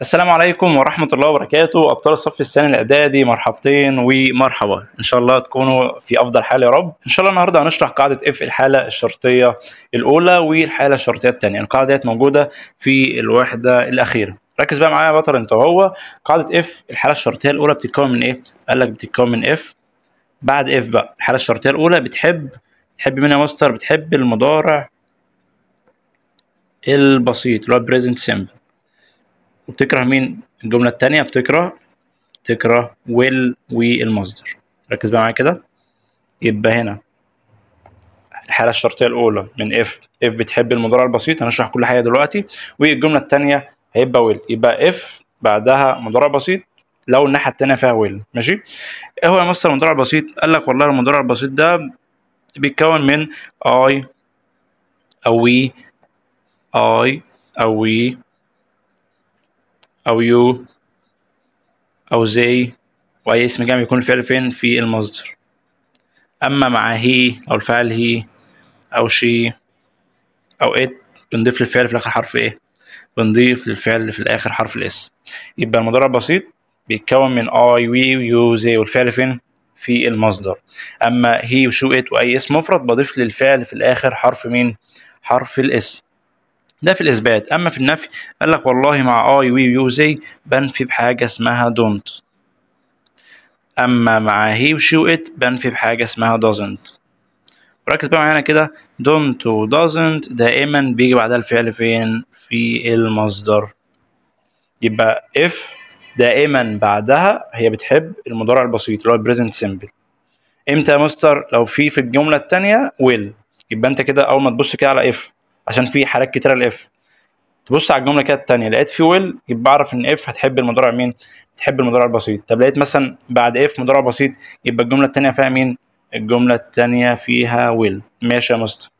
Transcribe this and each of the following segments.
السلام عليكم ورحمة الله وبركاته. أبطال الصف الثاني الإعدادي، مرحبتين ومرحبا. إن شاء الله تكونوا في أفضل حال يا رب. إن شاء الله النهاردة هنشرح قاعدة إف، الحالة الشرطية الأولى والحالة الشرطية الثانية. القاعدة ديت موجودة في الوحدة الأخيرة. ركز بقى معايا يا بطل أنت وهو. قاعدة إف الحالة الشرطية الأولى بتتكون من إيه؟ قال لك بتتكون من إف. بعد إف بقى الحالة الشرطية الأولى بتحب مين يا مستر؟ بتحب المضارع البسيط اللي هو البريزنت سيمبل. وبتكره مين؟ الجملة التانية تكره ويل والمصدر. ركز بقى معايا كده. يبقى هنا الحالة الشرطية الأولى من اف بتحب المضارع البسيط، هنشرح كل حاجة دلوقتي. والجملة التانية هيبقى ويل، يبقى اف بعدها مضارع بسيط لو الناحية التانية فيها ويل. ماشي. ايه هو يا مستر المضارع البسيط؟ قال لك والله المضارع البسيط ده بيتكون من اي أو وي، اي أو وي أو يو أو زي، وأي اسم جامع يكون الفعل فين؟ في المصدر. أما مع هي أو الفعل هي أو شي أو إت بنضيف للفعل في الآخر حرف إيه؟ بنضيف للفعل اللي في الآخر حرف الإس. يبقى المضارع البسيط بيتكون من أي وي ويو زي، والفعل فين؟ في المصدر. أما هي وشو إت وأي اسم مفرد بضيف للفعل في الآخر حرف مين؟ حرف الإس. ده في الإثبات. أما في النفي قال لك والله مع أي وي ويو زي بنفي بحاجة اسمها دونت. أما مع هي وشو إت بنفي بحاجة اسمها doesn't. ركز بقى معانا كده. don't و doesn't دائما بيجي بعدها الفعل فين؟ في المصدر. يبقى if دائما بعدها هي بتحب المضارع البسيط اللي هو البريزنت سيمبل. امتى يا مستر؟ لو في الجملة التانية will. يبقى انت كده اول ما تبص كده على if، عشان في حالات كتيرة الاف، تبص على الجملة كده التانية لقيت في will يبقى اعرف ان if هتحب المضارع مين؟ تحب المضارع البسيط. طب لقيت مثلا بعد if مضارع بسيط يبقى الجملة التانية فيها مين؟ الجملة التانية فيها will. ماشي يا مستر.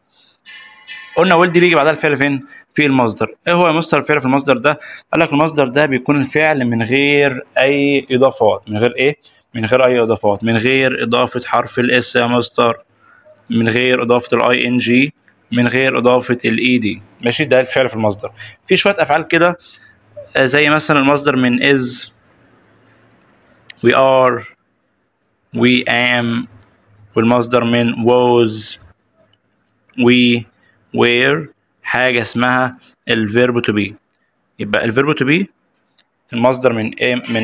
قلنا will دي بيجي بعدها الفعل فين؟ في المصدر. ايه هو يا مستر الفعل في المصدر ده؟ قال لك المصدر ده بيكون الفعل من غير اي اضافات. من غير ايه؟ من غير اي اضافات. من غير اضافة حرف الاس يا مستر، من غير اضافة الاي ان جي، من غير اضافة الاي دي. ماشي. ده الفعل في المصدر. في شوية افعال كده زي مثلا المصدر من is، we are، we am، والمصدر من was، we were، حاجة اسمها الفيرب to be. يبقى الفيرب to be المصدر من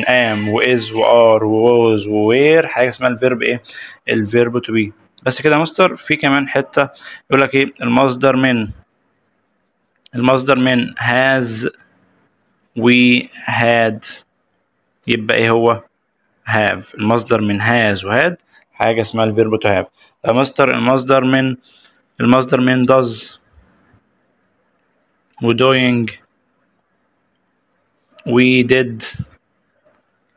am و is و are و was و were، حاجة اسمها الفيرب ايه؟ الفيرب to be. بس كده يا مستر. في كمان حتة يقول لك ايه؟ المصدر من has we had. يبقى ايه هو؟ have. المصدر من has و had حاجة اسمها الفيرب to have. يا مستر المصدر من does و doing we did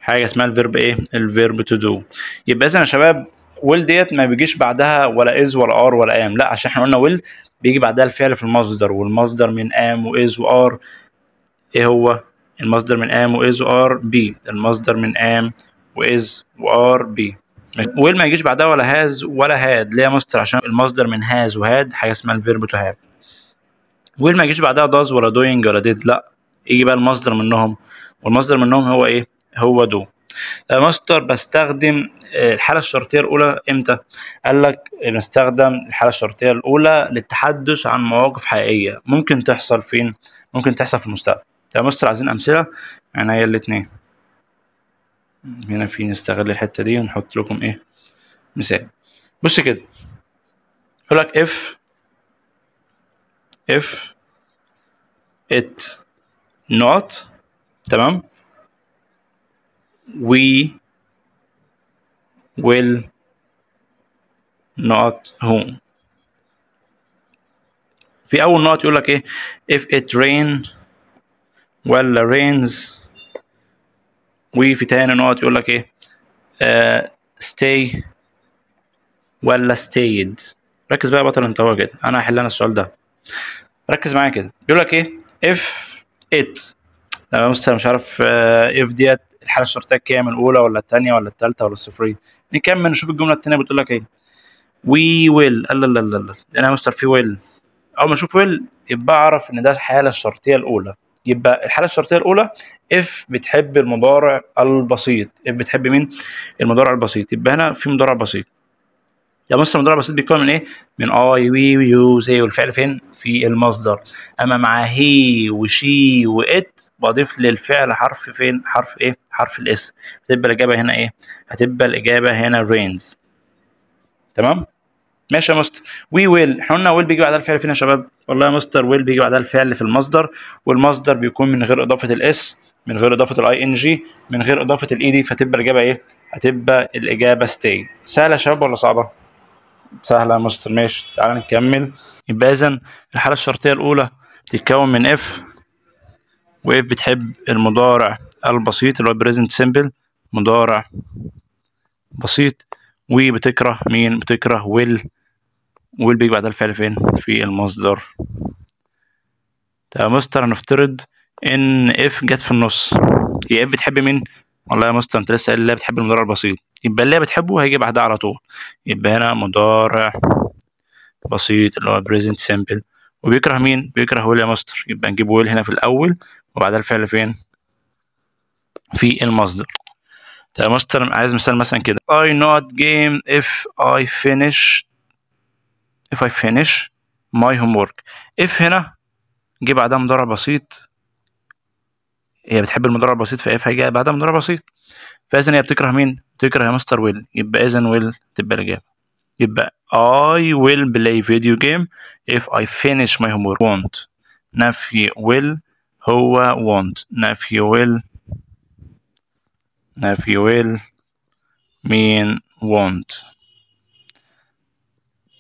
حاجة اسمها الفيرب ايه؟ الفيرب to do. يبقى اذا يا شباب will ديت ما بيجيش بعدها ولا is ولا are ولا am، لا، عشان احنا قلنا will بيجي بعدها الفعل في المصدر، والمصدر من am و is و are ايه هو؟ المصدر من am و is و are be. المصدر من am و is و are be. will ما يجيش بعدها ولا has ولا had. ليه يا مستر؟ عشان المصدر من has و had حاجة اسمها الفيرب to have. will ما يجيش بعدها does ولا doing ولا did، لا، يجي بقى المصدر منهم، والمصدر منهم هو ايه؟ هو do. يا مستر بستخدم الحالة الشرطية الأولى إمتى؟ قال لك نستخدم الحالة الشرطية الأولى للتحدث عن مواقف حقيقية ممكن تحصل فين؟ ممكن تحصل في المستقبل. يا مستر عايزين أمثلة؟ يعني هي الاتنين. هنا في نستغل الحتة دي ونحط لكم إيه؟ مثال. بص كده. يقول لك if it not، تمام، we will not home. في أول نقط يقول لك إيه؟ if it rain ولا rains. وفي تاني نقط يقول لك إيه؟ stay ولا stayed. ركز بقى يا بطل أنت هو كده. أنا هحل أنا السؤال ده. ركز معايا كده. يقول لك إيه؟ if it، أنا مش عارف if ديت الحالة الشرطية كام؟ الأولى ولا التانية ولا التالتة ولا الصفرية؟ نكمل نشوف الجملة التانية بتقول لك إيه؟ we will. لا لا، أنا مستر في will. أول ما أشوف will يبقى أعرف إن ده الحالة الشرطية الأولى. يبقى الحاله الشرطيه الاولى اف بتحب المضارع البسيط. اف بتحب مين؟ المضارع البسيط. يبقى هنا في مضارع بسيط. يا مستر المضارع البسيط بيتكون من ايه؟ من اي وي ويو زي، والفعل فين؟ في المصدر. اما مع هي وشي وات بضيف للفعل حرف فين؟ حرف ايه؟ حرف الاس. هتبقى الاجابه هنا ايه؟ هتبقى الاجابه هنا رينز. تمام؟ ماشي يا مستر. وي ويل، احنا قلنا ويل بيجي بعدها الفعل فين يا شباب؟ والله يا مستر ويل بيجي بعدها الفعل في المصدر، والمصدر بيكون من غير اضافه الاس، من غير اضافه الاي ان جي، من غير اضافه الاي دي، فتبقى الاجابه ايه؟ هتبقى الاجابه ستي. سهله يا شباب ولا صعبه؟ سهله يا مستر. ماشي تعالى نكمل. يبقى اذا الحاله الشرطيه الاولى بتتكون من اف، واف بتحب المضارع البسيط اللي هو بريزنت سيمبل، مضارع بسيط. وبتكره مين؟ بتكره ويل، ويل بيجي بعدها الفعل فين؟ في المصدر. طب يا مستر هنفترض ان اف جت في النص، هي اف بتحب مين؟ والله يا مستر انت لسه قايل اللي هي بتحب المضارع البسيط، يبقى اللي هي بتحبه هيجي بعدها على طول. يبقى هنا مضارع بسيط اللي هو بريزنت سيمبل. وبيكره مين؟ بيكره ويل يا مستر، يبقى نجيب ويل هنا في الاول وبعدها الفعل فين؟ في المصدر. طب يا مستر عايز مثال مثلا كده I not game if I finish my homework. if هنا جه بعدها مضارع بسيط، هي بتحب المضارع البسيط، فاف هيجي بعدها مضارع بسيط، فاذا هي بتكره مين؟ بتكره يا مستر ويل، يبقى اذا ويل تبقى الاجابه. يبقى I will play video game if I finish my homework. won't، نفي will هو won't، نفي will مين؟ won't.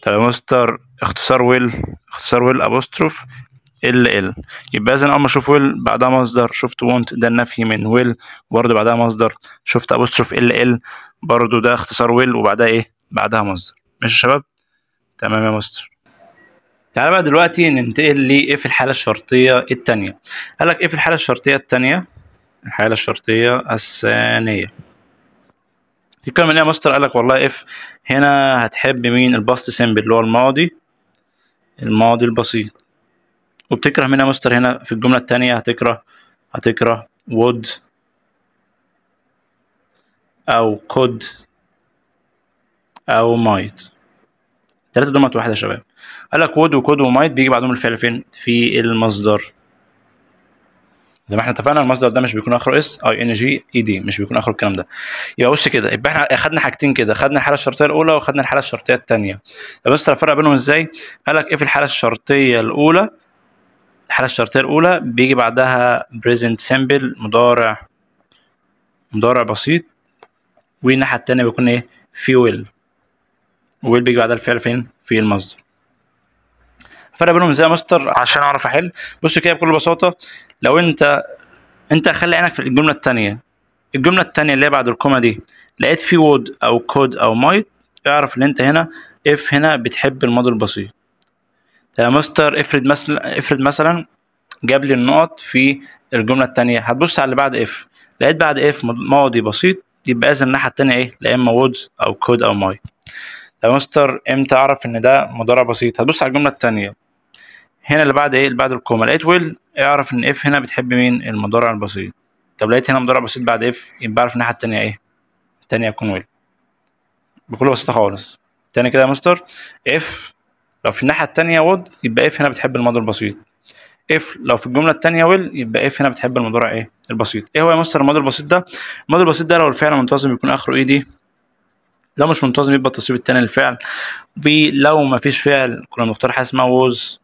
طب يا مستر اختصار ويل ابوستروف ال، يبقى اذا اول ما اشوف ويل بعدها مصدر شفت وونت ده النفي من ويل، برضه بعدها مصدر شفت ابوستروف ال برضه ده اختصار ويل وبعدها ايه؟ بعدها مصدر. ماشي يا شباب؟ تمام يا مستر. تعالى بقى دلوقتي ننتقل لايه في الحاله الشرطيه الثانيه. قال لك ايه في الحاله الشرطيه الثانيه؟ الحاله الشرطيه الثانيه تتكلم ايه يا مستر؟ قال لك والله اف هنا هتحب مين؟ الباست سيمبل اللي هو الماضي البسيط. وبتكره مين يا مستر؟ هنا في الجملة التانية هتكره would أو could أو might. التلاتة دول واحدة يا شباب. قال لك would وcould وmight بيجي بعدهم الفعل فين؟ في المصدر. زي ما احنا اتفقنا المصدر ده مش بيكون اخره اس اي ان جي اي دي، مش بيكون اخره الكلام ده. يبقى بص كده، يبقى احنا خدنا حاجتين كده، خدنا الحاله الشرطيه الاولى وخدنا الحاله الشرطيه الثانيه. طب بص الفرق بينهم ازاي؟ قال لك ايه في الحاله الشرطيه الاولى؟ الحاله الشرطيه الاولى بيجي بعدها present simple مضارع بسيط، والناحيه الثانيه بيكون ايه؟ في ويل، ويل بيجي بعدها الفعل فين؟ في المصدر. الفرق بينهم ازاي يا مستر عشان اعرف احل؟ بص كده بكل بساطه، لو انت خلي عينك في الجمله الثانيه، الجمله الثانيه اللي هي بعد الكوما دي لقيت في وود او كود او مايت، اعرف ان انت هنا اف هنا بتحب الماضي البسيط. يا مستر افرض مثلا جاب لي النقط في الجمله الثانيه، هتبص على اللي بعد اف، لقيت بعد اف ماضي بسيط، يبقى اذا الناحيه الثانيه ايه؟ لا اما وودز او كود او مايت. يا مستر امتى اعرف ان ده مضارع بسيط؟ هتبص على الجمله الثانيه هنا اللي بعد ايه؟ اللي بعد الكوما لقيت ويل، اعرف ان اف هنا بتحب مين؟ المضارع البسيط. طب لقيت هنا مضارع بسيط بعد اف، يبقى اعرف الناحيه الثانيه ايه؟ الثانيه يكون ويل. بكل بساطه خالص. تاني كده يا مستر، اف لو في الناحيه الثانيه وود يبقى اف هنا بتحب الماضي البسيط. اف لو في الجمله الثانيه ويل يبقى اف هنا بتحب المضارع ايه؟ البسيط. ايه هو يا مستر الماضي البسيط ده؟ الماضي البسيط ده لو الفعل منتظم يكون اخره ايه دي، لو مش منتظم يبقى التصريف الثاني للفعل. ولو ما فيش فعل كنا بنختار حاجه اسمها ووز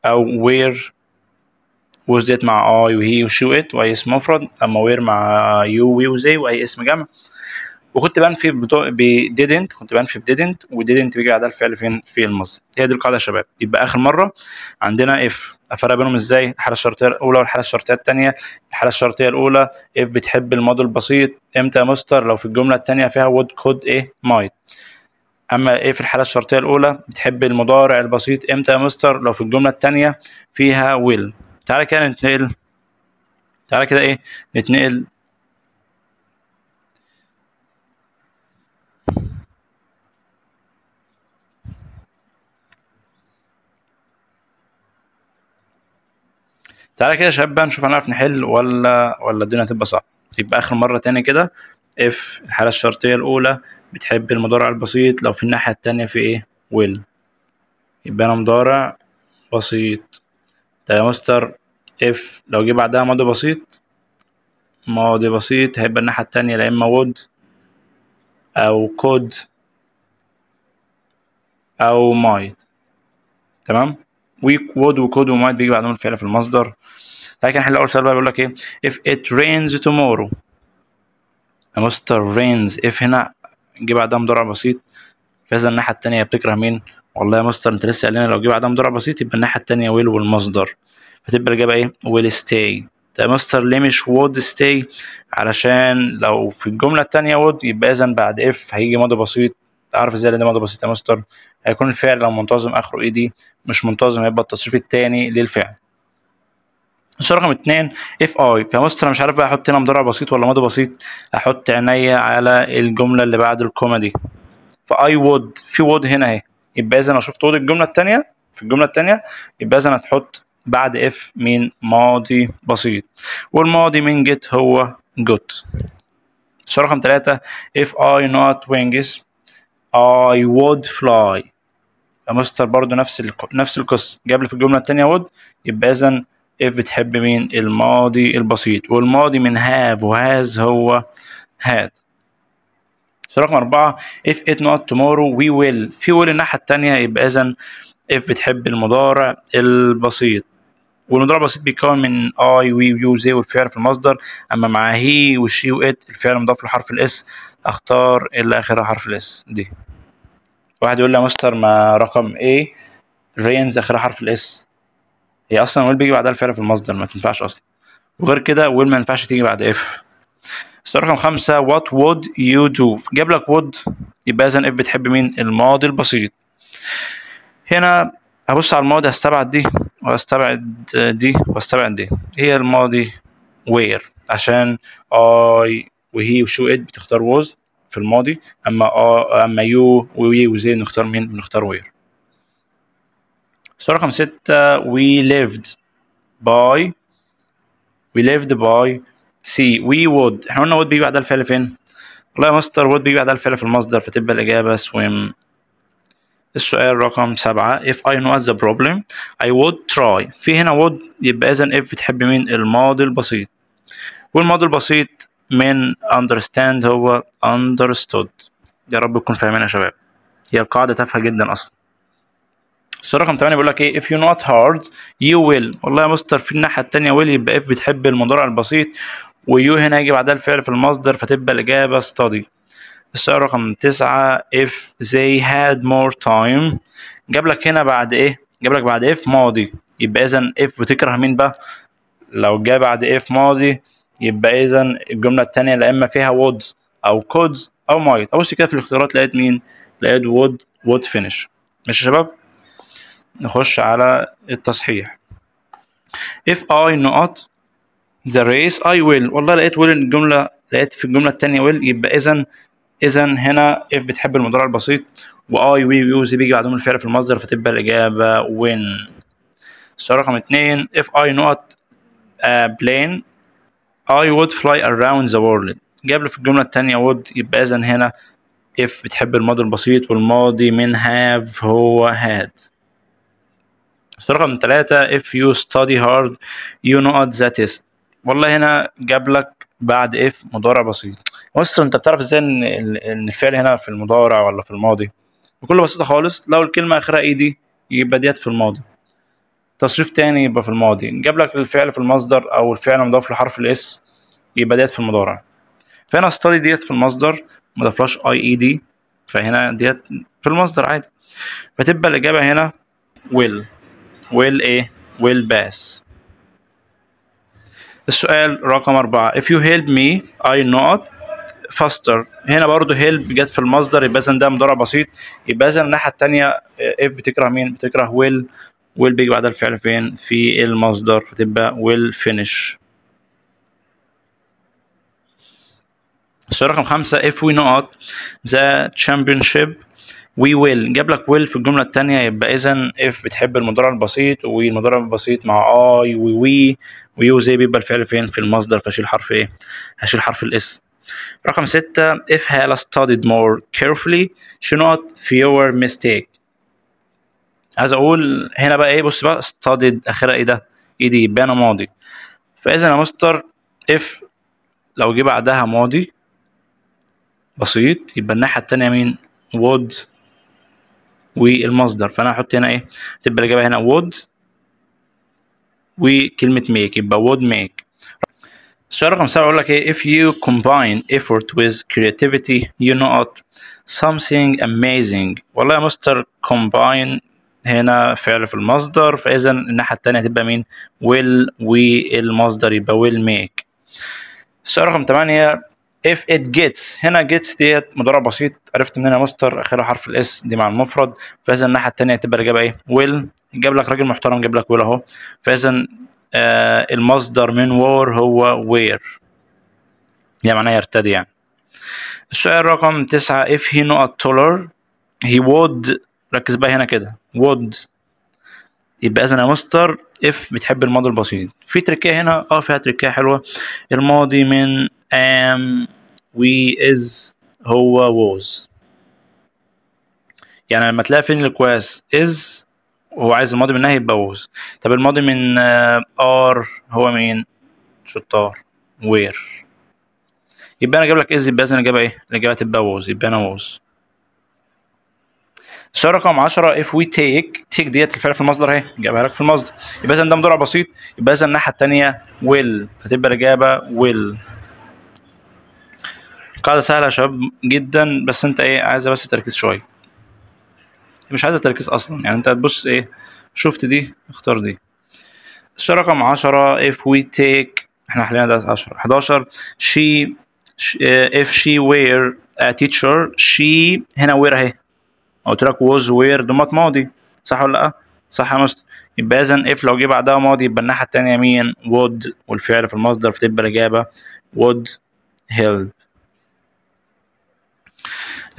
او وير. ووز ديت مع اي وهي وشي وات واي اسم مفرد، اما وير مع يو وي وزي واي اسم جمع. وكنت بنفي بديدنت، كنت بنفي بديدنت، وديدنت بيجي بعدها الفعل فين؟ في المصدر. هي دي القاعده يا شباب. يبقى اخر مره عندنا اف، افرق بينهم ازاي؟ الحاله الشرطيه الاولى والحاله الشرطيه الثانيه. الحاله الشرطيه الاولى اف بتحب الماضي البسيط امتى يا مستر؟ لو في الجمله الثانيه فيها وود كود ايه؟ مايت. اما ايه في الحاله الشرطيه الاولى بتحب المضارع البسيط امتى يا مستر؟ لو في الجمله الثانيه فيها ويل. تعالى كده نتنقل، تعالى كده ايه نتنقل. تعالى كده يا شباب بقى نشوف هنعرف نحل ولا الدنيا هتبقى صعبة. يبقى آخر مرة تاني كده، if الحالة الشرطية الأولى بتحب المضارع البسيط لو في الناحية التانية في إيه؟ will. يبقى أنا مضارع بسيط. طيب يا مستر if لو جه بعدها ماضي بسيط، ماضي بسيط هيبقى الناحية التانية يا إما would أو could أو might. تمام؟ would وcould وmight بيجي بعدهم الفعل في المصدر. تعالى كده نحل أول سؤال بقى، بيقول لك إيه؟ if it rains tomorrow. يا مستر rains if هنا جه بعدها مضارع بسيط، فإذا الناحية التانية بتكره مين؟ والله يا مستر أنت لسه قايل لنا لو جه بعدها مضارع بسيط يبقى الناحية التانية will والمصدر، فتبقى الإجابة إيه؟ will stay. طيب يا مستر ليه مش would stay؟ علشان لو في الجملة التانية would يبقى إذا بعد if هيجي ماضي بسيط. تعرف إزاي ده ماضي بسيط يا مستر؟ هيكون الفعل لو منتظم آخره إي دي، مش منتظم هيبقى التصريف التاني للفعل. السؤال رقم 2 if I. فيا مستر أنا مش عارف بقى أحط هنا مضارع بسيط ولا ماضي بسيط، أحط عينيا على الجملة اللي بعد الكومة دي. فاي وود في وود هنا اهي، يبقى اذا انا شفت وود الجمله الثانيه في الجمله الثانيه، يبقى اذا هتحط بعد اف مين؟ ماضي بسيط، والماضي من جيت هو جوت. السؤال رقم 3 if I not wings I would fly. يا مستر برضو نفس القصه، جاب لي في الجمله الثانيه وود، يبقى اذا if بتحب مين؟ الماضي البسيط، والماضي من have وهاز هو had. رقم 4 if it not tomorrow we will. في will الناحية التانية، يبقى إذا if بتحب المضارع البسيط، والمضارع البسيط بيتكون من I we you they والفعل في المصدر، أما مع he وشي وإت الفعل مضاف له حرف الإس، أختار اللي آخرها حرف الإس دي. واحد يقول لي يا مستر ما رقم A rains آخرها حرف الإس، هي أصلا will بيجي بعدها الفعل في المصدر ما تنفعش أصلا، وغير كده will ما ينفعش تيجي بعد if. السؤال رقم 5 what would you do. جاب لك would، يبقى إذا if بتحب مين؟ الماضي البسيط. هنا هبص على الماضي، هستبعد دي وهستبعد دي وهستبعد دي. هي الماضي where عشان I وهي وشو it بتختار was في الماضي، أما you وي وزي نختار مين؟ بنختار where. السؤال رقم 6 we lived by سي وي وود. احنا قلنا وود بيجي بعدها الفعل فين؟ والله يا مستر وود بيجي بعدها الفعل في المصدر، فتبقى الإجابة swim. السؤال رقم 7 if I know the problem I would try. في هنا would، يبقى إذا if بتحب مين؟ الماضي البسيط، والماضي البسيط من understand هو understood. يا رب تكون فاهمين يا شباب، هي القاعدة تافهة جدا أصلا. السؤال رقم 8 بيقول لك ايه if you not hard you will. والله يا مستر في الناحية التانية will، يبقى if بتحب المضارع البسيط، ويو هنا يجي بعدها الفعل في المصدر، فتبقى الإجابة study. السؤال رقم 9 if they had more time. جاب لك هنا بعد ايه؟ جاب لك بعد if ماضي، يبقى إذا if بتكره مين بقى؟ لو جه بعد if ماضي يبقى إذا الجملة التانية لا إما فيها would أو could أو might. أبص كده في الاختيارات لقيت مين؟ لقيت would finish. ماشي يا شباب؟ نخش على التصحيح. if I not the race I will. والله لقيت will الجملة، لقيت في الجملة التانية will، يبقى إذا هنا if بتحب المضارع البسيط، وI we use بيجي بعدهم الفعل في المصدر، فتبقى الإجابة win. السؤال رقم 2 if I not a plane I would fly around the world. جاب لي في الجملة التانية would، يبقى إذا هنا if بتحب الماضي البسيط، والماضي من have هو had. السؤال رقم 3 if you study hard you know the test. والله هنا جاب لك بعد if مضارع بسيط. بص انت بتعرف ازاي ان الفعل هنا في المضارع ولا في الماضي؟ بكل بساطة خالص، لو الكلمة اخرها اي دي يبقى ديت في الماضي، تصريف تاني يبقى في الماضي، جاب لك الفعل في المصدر او الفعل مضاف لحرف الاس يبقى ديت في المضارع. فهنا study ديت في المصدر مضافلهاش اي اي دي، فهنا ديت في المصدر عادي، فتبقى الإجابة هنا will ايه؟ will pass. السؤال رقم 4 if you help me I not faster. هنا برضو help جت في المصدر، يبقى إذا ده مضارع بسيط، يبقى إذا الناحية التانية if بتكره مين؟ بتكره will بيجي بعدها الفعل فين؟ في المصدر، فتبقى will finish. السؤال رقم 5 if we not the championship we will جاب لك will في الجملة التانية، يبقى إذا if بتحب المضارع البسيط، والمضارع البسيط مع I و ويو زي بيبقى الفعل فين؟ في المصدر، فاشيل حرف إيه؟ هشيل حرف الإس. رقم 6 if Hala studied more carefully she not fewer mistake. عايز أقول هنا بقى إيه؟ بص بقى studied آخرها إيه ده؟ إيه دي؟ يبقى أنا ماضي، فإذا يا مستر if لو جه بعدها ماضي بسيط يبقى الناحية التانية مين؟ would والمصدر، فأنا هحط هنا إيه؟ تبقى الإجابة هنا would وكلمة make، يبقى would make. السؤال رقم 7 يقول لك إيه؟ if you combine effort with creativity you know something amazing. والله يا مستر combine هنا فعل في المصدر، فإذا الناحية التانية هتبقى مين؟ will والمصدر يبقى will make. السؤال رقم 8 if it gets، هنا gets ديت مضارع بسيط، عرفت منين يا مستر؟ اخرها حرف الاس دي مع المفرد، فاذا الناحيه الثانيه تبقى الاجابه ايه؟ will. جاب لك راجل محترم جاب لك will اهو، فاذا المصدر من war هو where، يعني معناه يرتدي يعني. السؤال رقم 9 if he not taller he would، ركز بقى هنا كده would، يبقى اذا يا مستر if بتحب الماضي البسيط. في تركيه هنا فيها تركيه حلوه، الماضي من am و is هو was، يعني لما تلاقي فين الكواس is وهو عايز الماضي منها يبقى was. طب الماضي من are هو مين؟ شطار where، يبقى انا جايب لك is، يبقى اذا الاجابه ايه؟ الاجابه تبقى was، يبقى انا was. السؤال رقم 10 if we take ديت الفعل في المصدر اهي، جابها لك في المصدر، يبقى اذا ده مضارع بسيط، يبقى اذا الناحيه الثانيه will، فتبقى الاجابه will. قاعده سهله يا شباب جدا، بس انت ايه؟ عايزه بس تركيز شويه، مش عايزه تركيز اصلا، يعني انت هتبص ايه؟ شفت دي اختار دي. السؤال رقم 10 if we take، احنا حاليا ده 10 11 she if she were a teacher she، هنا were اهي قلت لك was were ضمات ماضي، صح ولا لا؟ صح يا مستر، يبقى اذا if لو جه بعدها ماضي يبقى الناحيه الثانيه مين؟ would والفعل في المصدر، فتبقى الاجابه would help.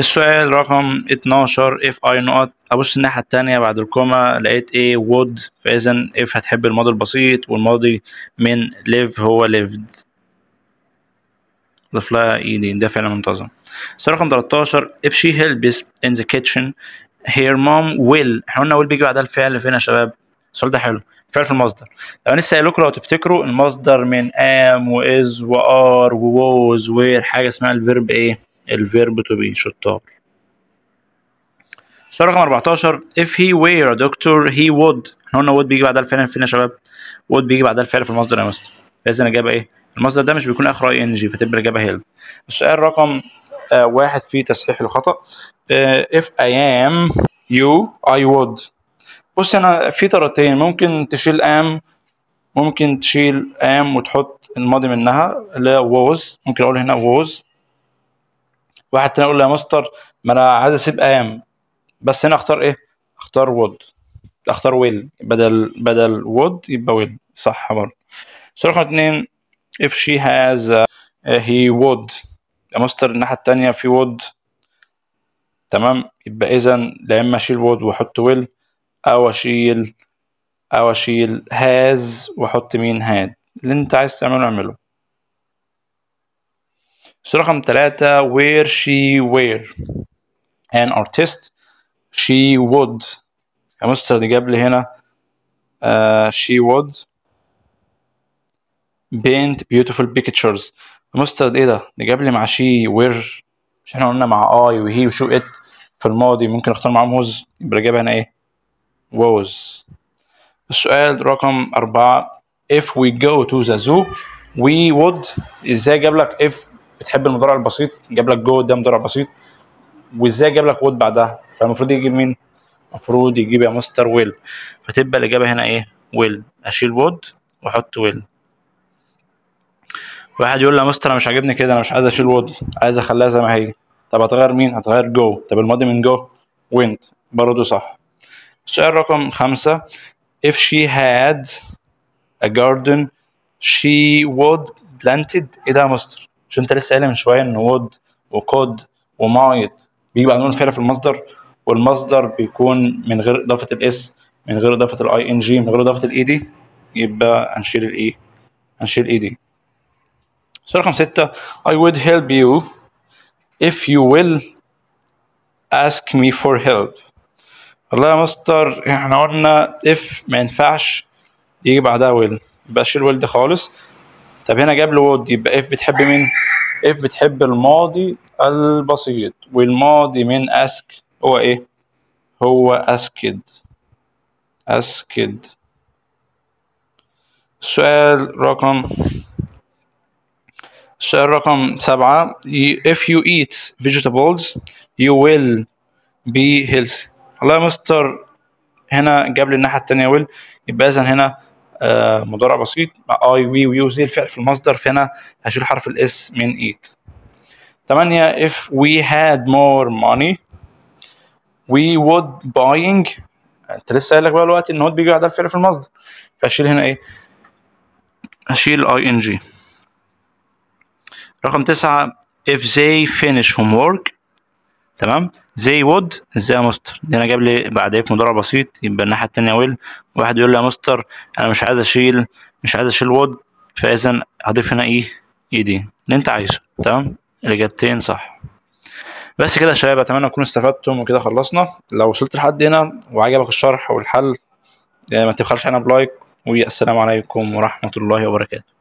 السؤال رقم 12 if I not، ابص الناحيه الثانيه بعد الكوما لقيت ايه؟ would، فاذا if هتحب الماضي البسيط، والماضي من live هو lived، ضيف لها ايدي، ده فعل منتظم. السؤال رقم 13 if she helps in the kitchen her mom will، احنا قلنا will بيجي بعدها الفعل فين يا شباب؟ السؤال ده حلو، فعل في المصدر. لو انا لسه قايل لكم لو تفتكروا المصدر من am و is و are و was where حاجه اسمها الفيرب ايه؟ الفيرب to be، شطار. السؤال رقم 14 if he were a doctor he would، احنا قلنا would بيجي بعدها الفعل فين يا شباب؟ would بيجي بعدها الفعل في المصدر يا مستر، فاذا الاجابه ايه؟ المصدر ده مش بيكون اخره اي ان جي، فتبقى الاجابه هيلب. السؤال رقم 1 فيه تصحيح الخطا if I am you I would. بص هنا في طريقتين، ممكن تشيل am، ممكن تشيل am وتحط الماضي منها اللي هي was، ممكن اقول هنا was. واحد تاني يقول لي يا مستر ما انا عايز اسيب am، بس هنا اختار ايه؟ اختار would، اختار will، بدل would يبقى will، صح برضه. السؤال رقم 2 if she has he would، يا مستر الناحية التانية في would، تمام، يبقى إذا لا إما أشيل would وأحط will، أو أشيل has وأحط مين؟ had، اللي أنت عايز تعمله اعمله. السؤال رقم 3 where she were an artist she would، يا مستر دي جاب لي هنا she would paint beautiful pictures. مستر ايه ده؟ جاب لي مع شي وير، مش احنا قلنا مع اي وهي وشو ات في الماضي ممكن اختار معاهم ووز، يبقى الاجابه هنا ايه؟ ووز. السؤال رقم 4 if we go to the zoo we would، ازاي جاب لك if بتحب المضارع البسيط؟ جاب لك جو ده مضارع بسيط، وازاي جاب لك would بعدها؟ فالمفروض يجيب مين؟ المفروض يجيب يا مستر ويل، فتبقى الاجابه هنا ايه؟ ويل، اشيل would واحط ويل. واحد يقول لي يا مستر انا مش عاجبني كده، انا مش عايز اشيل وود، عايز اخليها زي ما هي. طب هتغير مين؟ هتغير جو، طب الماضي من جو went، برضه صح. السؤال رقم 5 if she had a garden she would planted، ايه ده يا مستر؟ مش انت لسه قايل من شويه ان would وcould وmight بيجي بعدهم الفعل في المصدر؟ والمصدر بيكون من غير اضافه الاس، من غير اضافه الاي ان جي، من غير اضافه الاي دي، يبقى هنشيل الايه، هنشيل اي دي. السؤال رقم 6 I would help you if you will ask me for help. والله يا مستر احنا قلنا if ما ينفعش يجي بعدها will، يبقى شيل will دي خالص. طب هنا جاب له would، يبقى if بتحب مين؟ if بتحب الماضي البسيط، والماضي من ask هو ايه؟ هو asked. asked. السؤال رقم 7 if you eat vegetables you will be healthy. والله يا مستر هنا جاب لي الناحية التانية will، يبقى إذا هنا مضارع بسيط اي وي ويو زي الفعل في المصدر، فهنا هشيل حرف الاس من eat. 8 if we had more money we would buying. انت لسه قايل لك بقى دلوقتي ان would بيجي بعدها الفعل في المصدر، فهشيل هنا ايه؟ هشيل اي ان جي. رقم 9 if they finish homework. تمام، they would ازاي يا مستر؟ دي انا جاب لي بعد ايه في مضارع بسيط، يبقى الناحيه التانيه will. واحد يقول لي يا مستر انا مش عايز اشيل would، فاذا هضيف هنا ايه؟ ايه دي اللي انت عايزه. تمام، الاجابتين صح. بس كده يا شباب، اتمنى تكونوا استفدتم، وكده خلصنا. لو وصلت لحد هنا وعجبك الشرح والحل ما تبخلش علينا بلايك، والسلام عليكم ورحمه الله وبركاته.